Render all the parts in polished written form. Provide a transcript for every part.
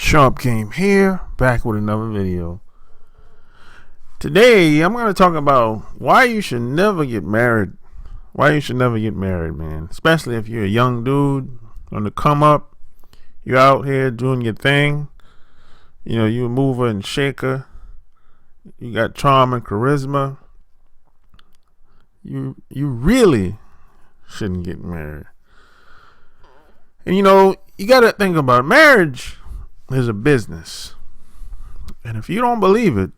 Sharp came here, back with another video. Today, I'm going to talk about why you should never get married. Why you should never get married, man. Especially if you're a young dude on the come up. You're out here doing your thing. You know, you're a mover and shaker. You got charm and charisma. You really shouldn't get married. And you know, you got to think about it. Marriage is a business. And if you don't believe it,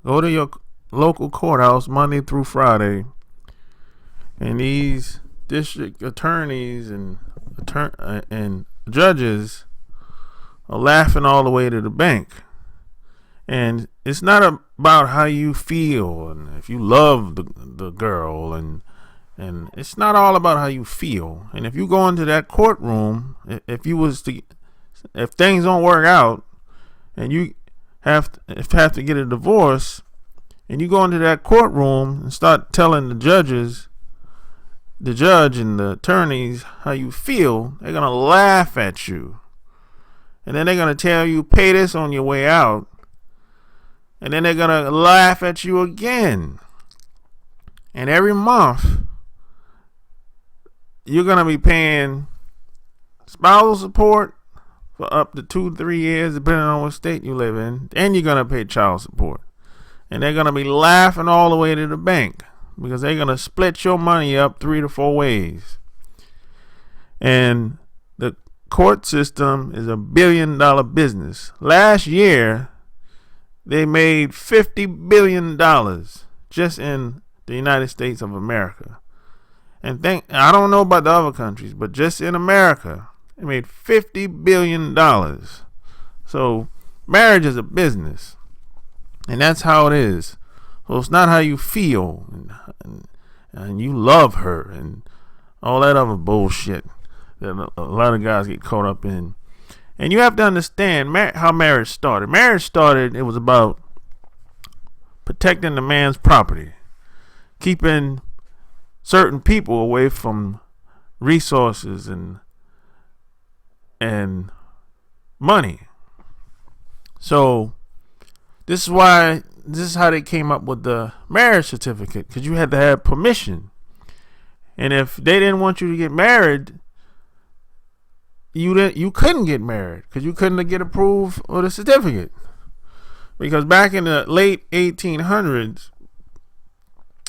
go to your local courthouse Monday through Friday, and these district attorneys and judges are laughing all the way to the bank. And it's not about how you feel and if you love the girl, and it's not all about how you feel. And if you go into that courtroom, if things don't work out and you have to get a divorce, and you go into that courtroom and start telling the judge and the attorneys how you feel, they're gonna laugh at you, and then they're gonna tell you pay this on your way out, and then they're gonna laugh at you again. And every month you're gonna be paying spousal support for up to 2-3 years, depending on what state you live in, and you're gonna pay child support. And they're gonna be laughing all the way to the bank because they're gonna split your money up 3 to 4 ways. And the court system is $1 billion business. Last year, they made $50 billion just in the United States of America. And I don't know about the other countries, but just in America, they made $50 billion. So marriage is a business. And that's how it is. So it's not how you feel and you love her and all that other bullshit that a lot of guys get caught up in. And you have to understand how marriage started. Marriage started, it was about protecting the man's property, keeping certain people away from resources and money. So this is how they came up with the marriage certificate, because you had to have permission. And if they didn't want you to get married, you couldn't get married because you couldn't get approved of the certificate. Because back in the late 1800s,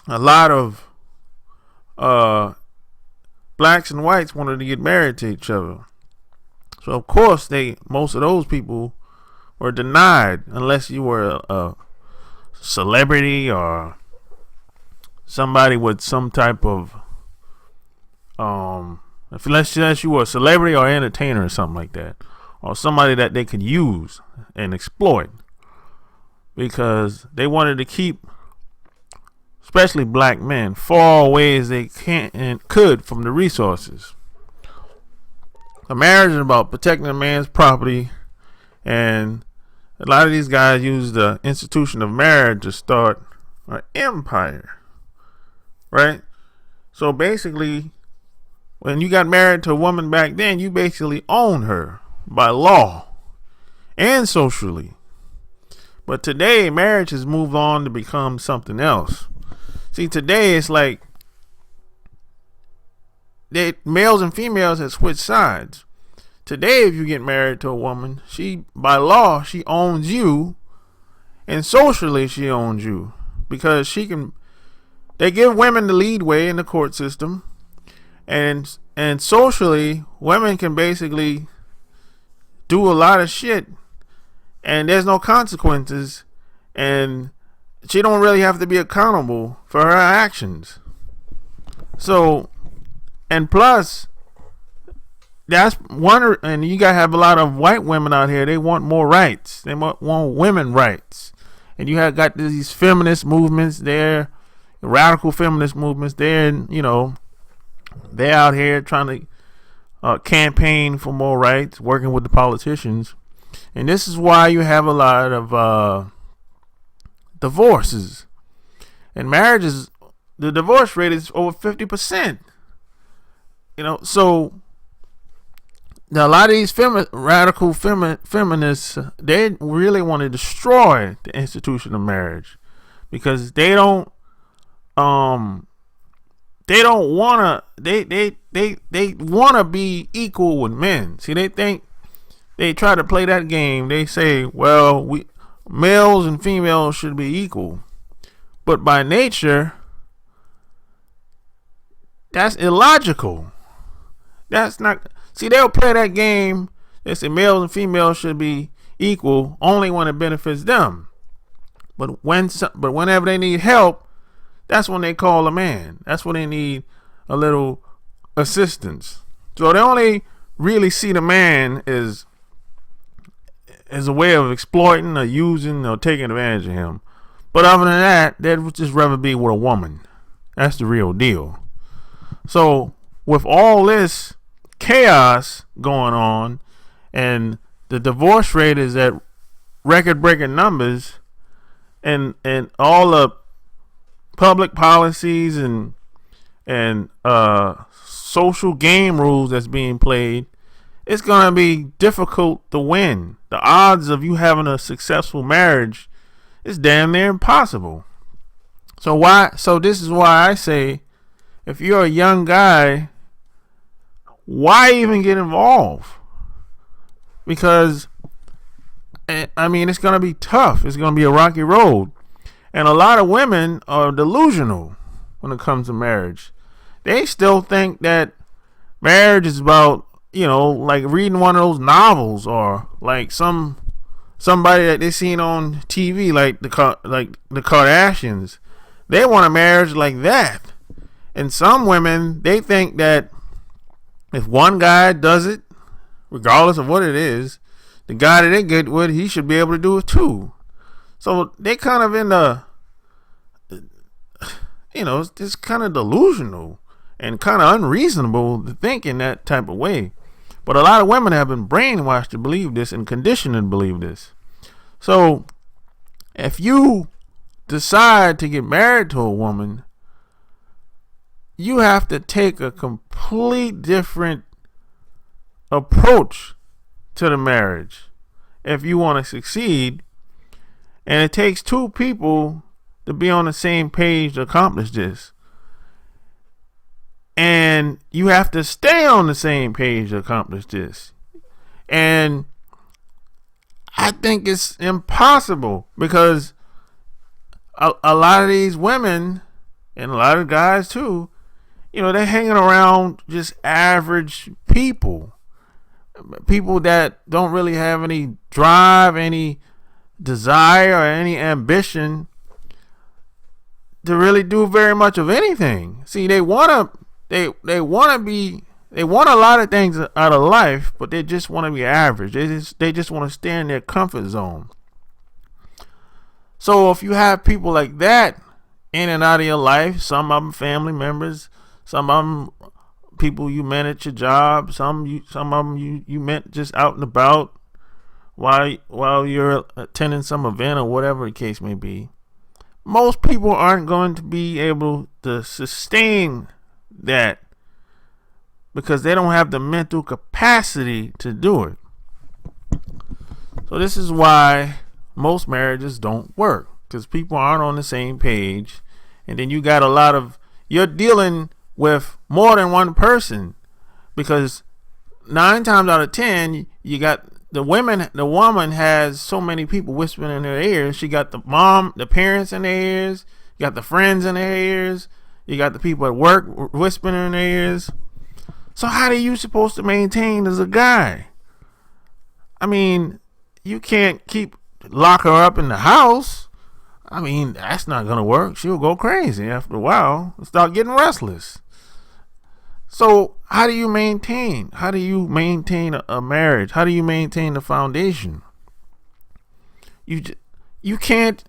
a lot of blacks and whites wanted to get married to each other. So of course most of those people were denied unless you were a celebrity or somebody with some type of unless you were a celebrity or entertainer or something like that, or somebody that they could use and exploit, because they wanted to keep especially black men far away as they can and could from the resources. A marriage is about protecting a man's property, and a lot of these guys use the institution of marriage to start an empire, right? So basically, when you got married to a woman back then, you basically own her by law and socially. But today, marriage has moved on to become something else. See, today it's like males and females have switched sides. Today, if you get married to a woman, by law, she owns you, and socially she owns you, because they give women the lead way in the court system, and socially, women can basically do a lot of shit, and there's no consequences, and she don't really have to be accountable for her actions. So, and plus, that's one, and you gotta have a lot of white women out here. They want more rights. They want women rights, and you have got these feminist movements there, radical feminist movements there, and you know they're out here trying to campaign for more rights, working with the politicians, and this is why you have a lot of divorces and marriages. The divorce rate is over 50%. You know, so Now, a lot of these radical feminists, they really want to destroy the institution of marriage because they don't want to they want to be equal with men. See, they try to play that game. They say, well, we males and females should be equal, but by nature that's illogical. That's not. See, they'll play that game. They say males and females should be equal only when it benefits them. But whenever they need help, that's when they call a man. That's when they need a little assistance. So they only really see the man as a way of exploiting or using or taking advantage of him. But other than that, they'd just rather be with a woman. That's the real deal. So with all this chaos going on and the divorce rate is at record-breaking numbers, and all the public policies and social game rules that's being played, it's gonna be difficult to win. The odds of you having a successful marriage is damn near impossible. So this is why I say, if you're a young guy, why even get involved? Because, I mean, it's going to be tough. It's going to be a rocky road. And a lot of women are delusional when it comes to marriage. They still think that marriage is about, like reading one of those novels or like somebody that they seen on TV, like the Kardashians. They want a marriage like that. And some women, they think that if one guy does it, regardless of what it is, the guy that they get with, he should be able to do it too. So they kind of in the, it's kind of delusional and kind of unreasonable to think in that type of way. But a lot of women have been brainwashed to believe this and conditioned to believe this. So if you decide to get married to a woman, you have to take a complete different approach to the marriage if you want to succeed. And it takes two people to be on the same page to accomplish this. And you have to stay on the same page to accomplish this. And I think it's impossible because a lot of these women and a lot of guys too, they're hanging around just average people that don't really have any drive, any desire, or any ambition to really do very much of anything. See, they want a lot of things out of life, but they just want to be average. They just want to stay in their comfort zone. So if you have people like that in and out of your life, some of them family members, some of them people you met at your job, some of them you met just out and about while you're attending some event or whatever the case may be. Most people aren't going to be able to sustain that because they don't have the mental capacity to do it. So this is why most marriages don't work, because people aren't on the same page. And then you got you're dealing with more than one person, because 9 times out of 10 you got the woman has so many people whispering in her ears. She got the parents in their ears, you got the friends in their ears, you got the people at work whispering in their ears. So how are you supposed to maintain as a guy? I mean, you can't lock her up in the house. I mean, that's not gonna work. She'll go crazy after a while and start getting restless. So how do you maintain? How do you maintain a marriage? How do you maintain the foundation? You can't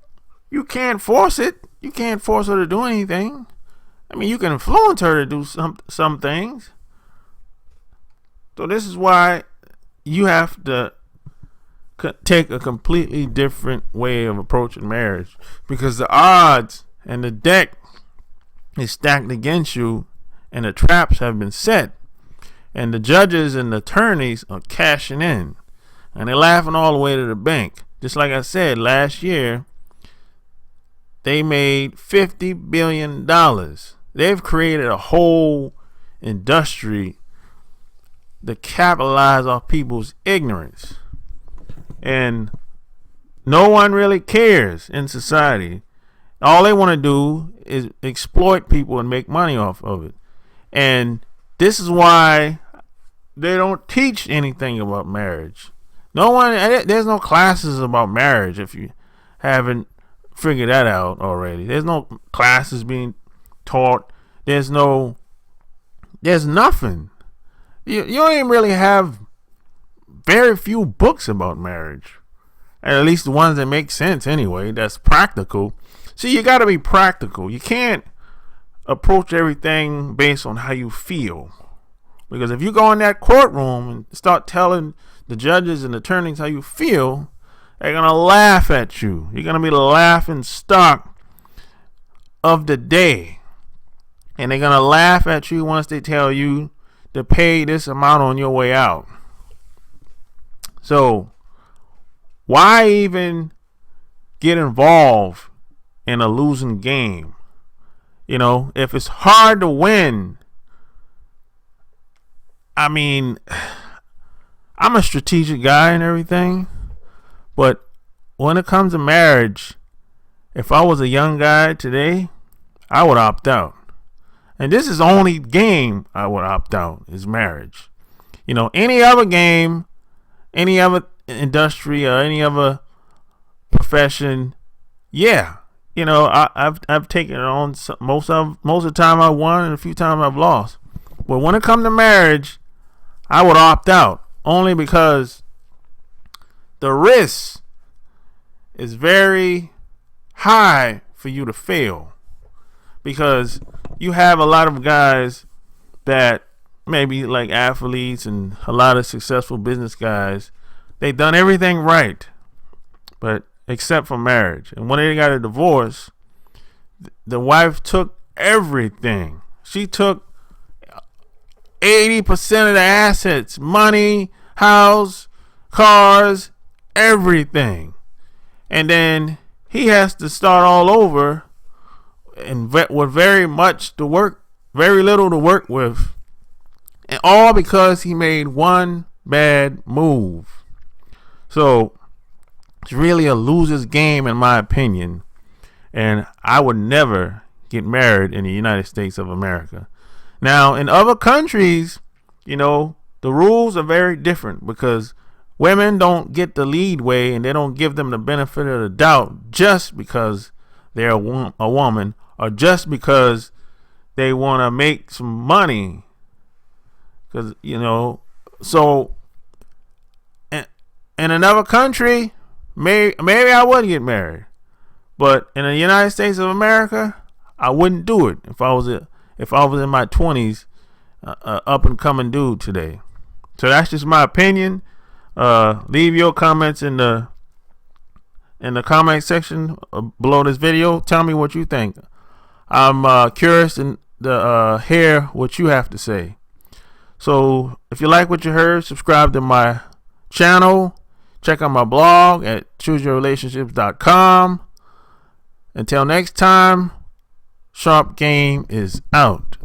force it. You can't force her to do anything. I mean, you can influence her to do some things. So this is why you have to take a completely different way of approaching marriage, because the odds and the deck is stacked against you and the traps have been set. And the judges and the attorneys are cashing in. And they're laughing all the way to the bank. Just like I said, last year, they made $50 billion. They've created a whole industry to capitalize off people's ignorance. And no one really cares in society. All they want to do is exploit people and make money off of it. And this is why they don't teach anything about marriage. There's no classes about marriage if you haven't figured that out already. There's no classes being taught. There's nothing. You don't even really have very few books about marriage. At least the ones that make sense anyway, that's practical. See, you got to be practical. You can't approach everything based on how you feel. Because if you go in that courtroom and start telling the judges and attorneys how you feel, they're going to laugh at you. You're going to be the laughing stock of the day. And they're going to laugh at you once they tell you to pay this amount on your way out. So, why even get involved in a losing game? You know, if it's hard to win, I mean, I'm a strategic guy and everything, but when it comes to marriage, if I was a young guy today, I would opt out. And this is the only game I would opt out, is marriage. You know, any other game, any other industry, or any other profession, yeah. You know, I've taken it on most of the time I won and a few times I've lost. But when it comes to marriage, I would opt out, only because the risk is very high for you to fail. Because you have a lot of guys that maybe like athletes and a lot of successful business guys, they've done everything right, but except for marriage. And when they got a divorce, the wife took everything. She took 80% of the assets, money, house, cars, everything. And then he has to start all over and with very little to work with. And all because he made one bad move. So it's really a loser's game in my opinion. And I would never get married in the United States of America. Now, in other countries, you know, the rules are very different because women don't get the lead way and they don't give them the benefit of the doubt just because they're a woman or just because they want to make some money. Because, you know, so in another country, maybe I would get married. But in the United States of America, I wouldn't do it if I was in my 20s, up and coming dude today. So that's just my opinion. Leave your comments in the comment section below this video. Tell me what you think. I'm curious to hear what you have to say. So if you like what you heard, subscribe to my channel. Check out my blog at chooseyourrelationships.com. Until next time, Sharp Game is out.